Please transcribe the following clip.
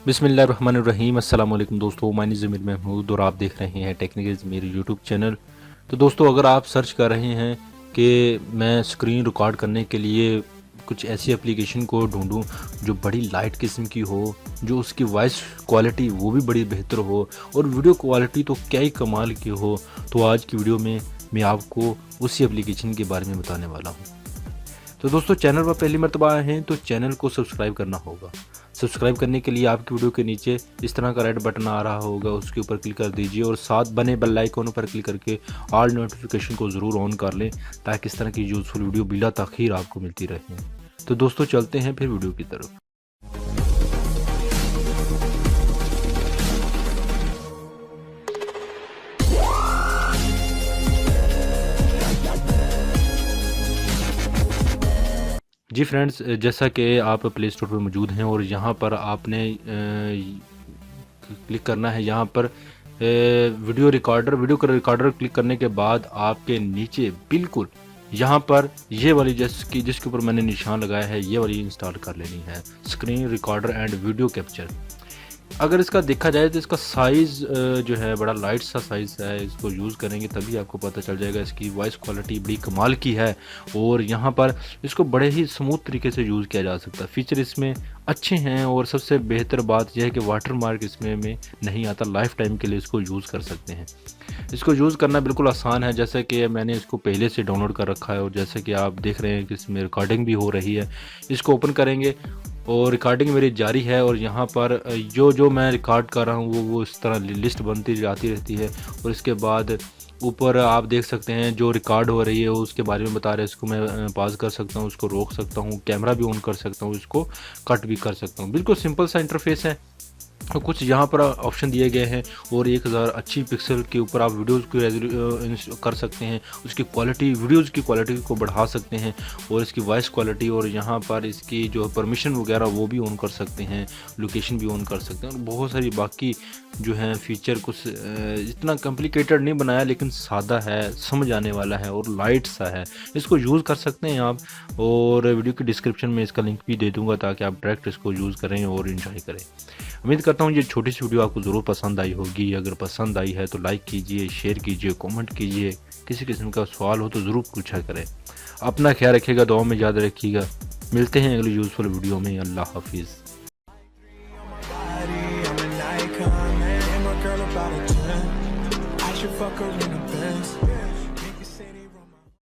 बिस्मिल्लाहिर्रहमानिर्रहीम। अस्सलाम वालेकुम दोस्तों, माय नेम ज़मीर महमूद और आप देख रहे हैं टेक्निकल मेरे यूट्यूब चैनल। तो दोस्तों, अगर आप सर्च कर रहे हैं कि मैं स्क्रीन रिकॉर्ड करने के लिए कुछ ऐसी एप्लीकेशन को ढूंढूं जो बड़ी लाइट किस्म की हो, जो उसकी वॉइस क्वालिटी वो भी बड़ी बेहतर हो और वीडियो क्वालिटी तो क्या ही कमाल की हो, तो आज की वीडियो में मैं आपको उसी एप्लीकेशन के बारे में बताने वाला हूँ। तो दोस्तों, चैनल पर पहली मर्तबा आए हैं तो चैनल को सब्सक्राइब करना होगा। सब्सक्राइब करने के लिए आपकी वीडियो के नीचे इस तरह का रेड बटन आ रहा होगा, उसके ऊपर क्लिक कर दीजिए और साथ बने बेल आइकन पर क्लिक करके ऑल नोटिफिकेशन को ज़रूर ऑन कर लें ताकि इस तरह की यूज़फुल वीडियो बिला ताख़ीर आपको मिलती रहे। तो दोस्तों, चलते हैं फिर वीडियो की तरफ। जी फ्रेंड्स, जैसा कि आप प्ले स्टोर पर मौजूद हैं और यहाँ पर आपने क्लिक करना है। यहाँ पर वीडियो रिकॉर्डर क्लिक करने के बाद आपके नीचे बिल्कुल यहाँ पर ये वाली जिसके ऊपर मैंने निशान लगाया है, ये वाली इंस्टॉल कर लेनी है, screen recorder and video capture. अगर इसका देखा जाए तो इसका साइज़ जो है बड़ा लाइट सा साइज़ है। इसको यूज़ करेंगे तभी आपको पता चल जाएगा। इसकी वॉइस क्वालिटी बड़ी कमाल की है और यहाँ पर इसको बड़े ही स्मूथ तरीके से यूज़ किया जा सकता है। फ़ीचर इसमें अच्छे हैं और सबसे बेहतर बात यह है कि वाटर मार्क इसमें नहीं आता। लाइफ टाइम के लिए इसको यूज़ कर सकते हैं। इसको यूज़ करना बिल्कुल आसान है, जैसे कि मैंने इसको पहले से डाउनलोड कर रखा है और जैसे कि आप देख रहे हैं कि इसमें रिकॉर्डिंग भी हो रही है। इसको ओपन करेंगे और रिकॉर्डिंग मेरी जारी है और यहाँ पर जो मैं रिकॉर्ड कर रहा हूँ वो इस तरह लिस्ट बनती जाती रहती है। और इसके बाद ऊपर आप देख सकते हैं जो रिकॉर्ड हो रही है उसके बारे में बता रहे हैं। इसको मैं पॉज कर सकता हूँ, उसको रोक सकता हूँ, कैमरा भी ऑन कर सकता हूँ, इसको कट भी कर सकता हूँ। बिल्कुल सिंपल सा इंटरफेस है। तो कुछ यहाँ पर ऑप्शन दिए गए हैं और 1000 अच्छी पिक्सल के ऊपर आप वीडियोज़ को कर सकते हैं। उसकी क्वालिटी, वीडियोज़ की क्वालिटी को बढ़ा सकते हैं और इसकी वॉइस क्वालिटी और यहाँ पर इसकी जो परमिशन वगैरह वो भी ऑन कर सकते हैं, लोकेशन भी ऑन कर सकते हैं और बहुत सारी बाकी जो हैं फ़ीचर। कुछ इतना कॉम्प्लिकेटेड नहीं बनाया लेकिन सादा है, समझ आने वाला है और लाइट सा है। इसको यूज़ कर सकते हैं आप और वीडियो की डिस्क्रिप्शन में इसका लिंक भी दे दूँगा ताकि आप डायरेक्ट इसको यूज़ करें और इन्जॉय करें। उम्मीद करता हूँ ये छोटी सी वीडियो आपको ज़रूर पसंद आई होगी। अगर पसंद आई है तो लाइक कीजिए, शेयर कीजिए, कमेंट कीजिए। किसी किस्म का सवाल हो तो ज़रूर पूछा करें। अपना ख्याल रखिएगा, दुआ में याद रखिएगा। मिलते हैं अगली यूज़फुल वीडियो में। अल्लाह हाफिज़।